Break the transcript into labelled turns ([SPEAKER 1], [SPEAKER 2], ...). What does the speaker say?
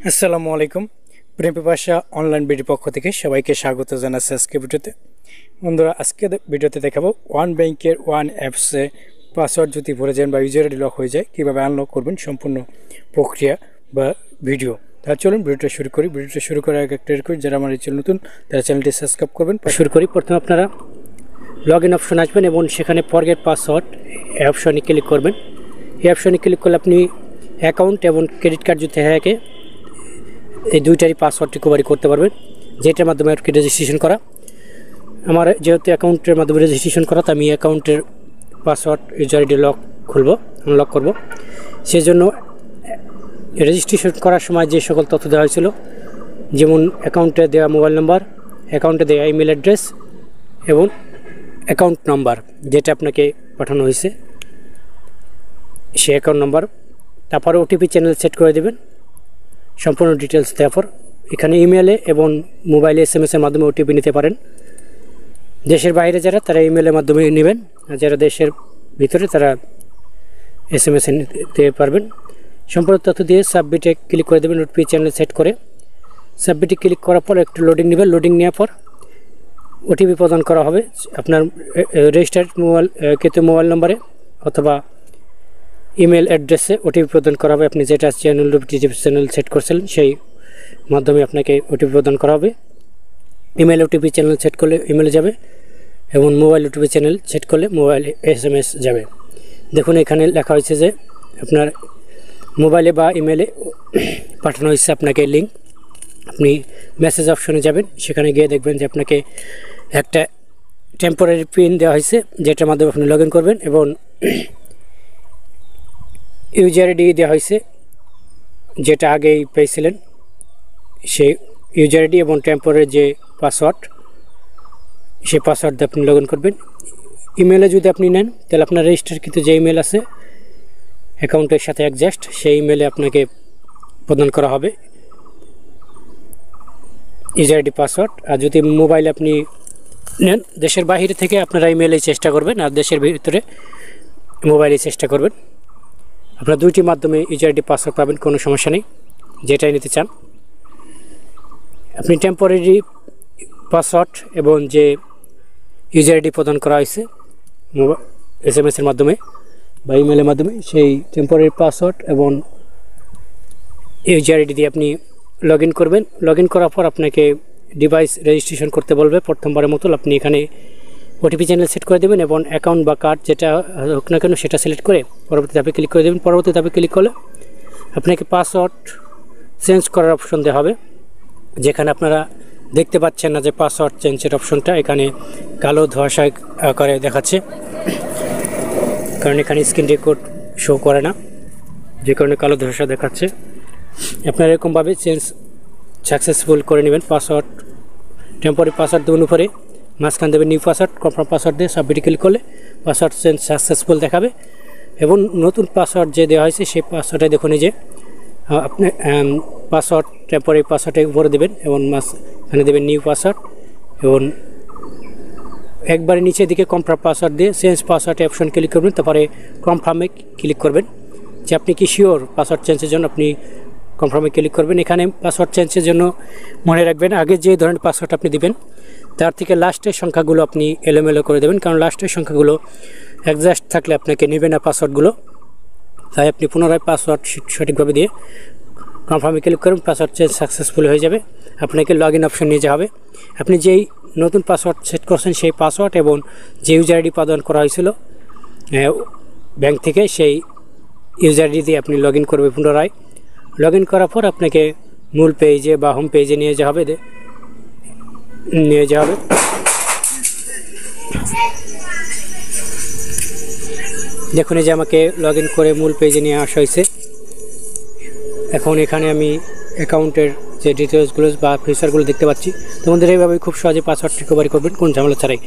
[SPEAKER 1] আসসালামু আলাইকুম। প্রেম পিপাসা অনলাইন ভিডিও পক্ষ থেকে সবাইকে স্বাগত জানাচ্ছি আজকে ভিডিওতে। বন্ধুরা, আজকে ভিডিওতে দেখাবো ওয়ান ব্যাংকের ওয়ান অ্যাপসে পাসওয়ার্ড যদি ভরে যান বা ইউজার আইডি লক হয়ে যায় কীভাবে আনলক করবেন সম্পূর্ণ প্রক্রিয়া বা ভিডিও। তার চলুন ভিডিওটা শুরু করি। ভিডিওটা শুরু করার আগে একটা রিকোয়েস্ট, যারা আমার এই চ্যানেল নতুন তারা চ্যানেলটি সাবস্ক্রাইব করবেন। শুরু করি। প্রথমে আপনারা লগ ইন অপশন আসবেন এবং সেখানে ফরগেট পাসওয়ার্ড এই অপশনে ক্লিক করবেন। এই অপশনে ক্লিক করলে আপনি অ্যাকাউন্ট এবং ক্রেডিট কার্ড যদি থাকে এই দুইটারই পাসওয়ার্ড রিকভারি করতে পারবেন, যেটার মাধ্যমে আর কি রেজিস্ট্রেশন করা। আমার যেহেতু অ্যাকাউন্টের মাধ্যমে রেজিস্ট্রেশন করা, তো আমি অ্যাকাউন্টের password user ID lock unlock করব। সেজন্য রেজিস্ট্রেশন করার সময় যে সকল তথ্য দেওয়া হয়েছিল, যেমন অ্যাকাউন্টে দেওয়া মোবাইল নাম্বার, অ্যাকাউন্টে দেওয়া ইমেল অ্যাড্রেস এবং অ্যাকাউন্ট নাম্বার যেটা আপনাকে পাঠানো হয়েছে সেই অ্যাকাউন্ট নাম্বার, তারপরে ওটিপি চ্যানেল সেট করে দেবেন সম্পূর্ণ ডিটেলস দেওয়ার পর। এখানে ইমেলে এবং মোবাইলে SMS-এর মাধ্যমে ওটিপি নিতে পারেন। দেশের বাইরে যারা তারা ইমেলের মাধ্যমে নেবেন, আর যারা দেশের ভিতরে তারা SMS নিতে পারবেন। সম্পূর্ণ তথ্য দিয়ে সাবমিটে ক্লিক করে দেবেন। ওটিপি চ্যানেল সেট করে সাবমিটে ক্লিক করার পর একটু লোডিং নেবেন। লোডিং নেওয়ার পর ওটিপি প্রদান করা হবে আপনার রেজিস্টার্ড মোবাইল নম্বরে অথবা ইমেল অ্যাড্রেসে ওটিপি প্রদান করা হবে। আপনি যেটা চ্যানেল সেট করছিলেন সেই মাধ্যমে আপনাকে ওটিপি প্রদান করা হবে। ইমেল ওটিপি চ্যানেল সেট করলে ইমেলে যাবে এবং মোবাইল ওটিপি চ্যানেল সেট করলে মোবাইলে SMS যাবে। দেখুন এখানে লেখা হয়েছে যে আপনার মোবাইলে বা ইমেলে পাঠানো হয়েছে আপনাকে লিঙ্ক। আপনি মেসেজ অপশনে যাবেন, সেখানে গিয়ে দেখবেন যে আপনাকে একটা টেম্পোরারি পিন দেওয়া হয়েছে, যেটার মাধ্যমে আপনি লগ ইন করবেন এবং ইউজার আইডি দেওয়া হয়েছে যেটা আগেই পেয়েছিলেন, সেই ইউজার আইডি এবং টেম্পোরারি যে পাসওয়ার্ড সেই পাসওয়ার্ড দিয়ে আপনি লগ ইন করবেন। ইমেলে যদি আপনি নেন তাহলে আপনার রেজিস্টারকৃত যে ইমেল আছে অ্যাকাউন্টের সাথে অ্যাডজাস্ট, সেই ইমেলে আপনাকে প্রদান করা হবে ইউজার আইডি পাসওয়ার্ড। আর যদি মোবাইলে আপনি নেন, দেশের বাইরে থেকে আপনারা ইমেলে চেষ্টা করবেন, আর দেশের ভিতরে মোবাইলে চেষ্টা করবেন। আপনারা দুইটি মাধ্যমে ইউজার আইডি পাসওয়ার্ড পাবেন, কোনো সমস্যা নেই, যেটাই নিতে চান। আপনি টেম্পোরারি পাসওয়ার্ড এবং যে ইউজার আইডি প্রদান করা হয়েছে SMS-এর মাধ্যমে বা ইমেলের মাধ্যমে, সেই টেম্পোরারি পাসওয়ার্ড এবং ইউজার আইডি দিয়ে আপনি লগ ইন করবেন। লগ ইন করার পর আপনাকে ডিভাইস রেজিস্ট্রেশন করতে বলবে প্রথমবারের মতো। আপনি এখানে ওটিপি চ্যানেল সেট করে দেবেন এবং অ্যাকাউন্ট বা কার্ড যেটা হোক না কেন সেটা সিলেক্ট করে পরবর্তী ধাপে ক্লিক করে দেবেন। পরবর্তী ধাপে ক্লিক করলে আপনাকে পাসওয়ার্ড চেঞ্জ করার অপশন দেওয়া হবে, যেখানে আপনারা দেখতে পাচ্ছেন না যে পাসওয়ার্ড চেঞ্জের অপশনটা এখানে কালো ধোঁয়াশায় আকারে দেখাচ্ছে, কারণ এখানে স্ক্রিন রেকর্ড শো করে না, যে কারণে কালো ধোঁয়াশা দেখাচ্ছে। আপনারা এরকমভাবে চেঞ্জ সাকসেসফুল করে নেবেন। পাসওয়ার্ড টেম্পোরারি পাসওয়ার্ড দেবেন উপরে, মাঝখান দেবেন নিউ পাসওয়ার্ড, কনফার্ম পাসওয়ার্ড দিয়ে সাবমিটে ক্লিক করলে পাসওয়ার্ড চেঞ্জ সাকসেসফুল দেখাবে এবং নতুন পাসওয়ার্ড যে দেওয়া হয়েছে সেই পাসওয়ার্ডে দেখুন এই যে আপনি পাসওয়ার্ড টেম্পোরারি পাসওয়ার্ডে উপরে দেবেন এবং মাঝখানে দেবেন নিউ পাসওয়ার্ড এবং একবারে নিচের দিকে কনফার্ম পাসওয়ার্ড দিয়ে চেঞ্জ পাসওয়ার্ড অপশন ক্লিক করবেন। তারপরে কনফার্মে ক্লিক করবেন যে আপনি কি শিওর পাসওয়ার্ড চেঞ্জের জন্য আপনি কনফার্মে ক্লিক করবেন। এখানে পাসওয়ার্ড চেঞ্জের জন্য মনে রাখবেন আগে যে ধরনের পাসওয়ার্ড আপনি দিবেন তার থেকে লাস্টের সংখ্যাগুলো আপনি এলোমেলো করে দেবেন, কারণ লাস্টের সংখ্যাগুলো অ্যাডজাস্ট থাকলে আপনাকে নেবে না পাসওয়ার্ডগুলো। তাই আপনি পুনরায় পাসওয়ার্ড সঠিকভাবে দিয়ে কনফার্মে ক্লিক করুন, পাসওয়ার্ড চেঞ্জ সাকসেসফুল হয়ে যাবে। আপনাকে লগ ইন অপশন নিয়ে যাওয়া হবে। আপনি যেই নতুন পাসওয়ার্ড সেট করছেন সেই পাসওয়ার্ড এবং যে ইউজার আইডি প্রদান করা হয়েছিল ব্যাংক থেকে, সেই ইউজার আইডি দিয়ে আপনি লগ ইন করবেন। পুনরায় লগ ইন করার পর আপনাকে মূল পেজে বা হোম পেজে নিয়ে যাওয়া হবে। দেখুন এই যে আমাকে লগ ইন করে মূল পেজে নিয়ে আসা হয়েছে। এখন এখানে আমি অ্যাকাউন্টের যে ডিটেলসগুলো বা ফিচারগুলো দেখতে পাচ্ছি। তোমাদের এইভাবে খুব সহজে পাসওয়ার্ড রিকভারি করবেন, কোন ঝামেলা ছাড়াই।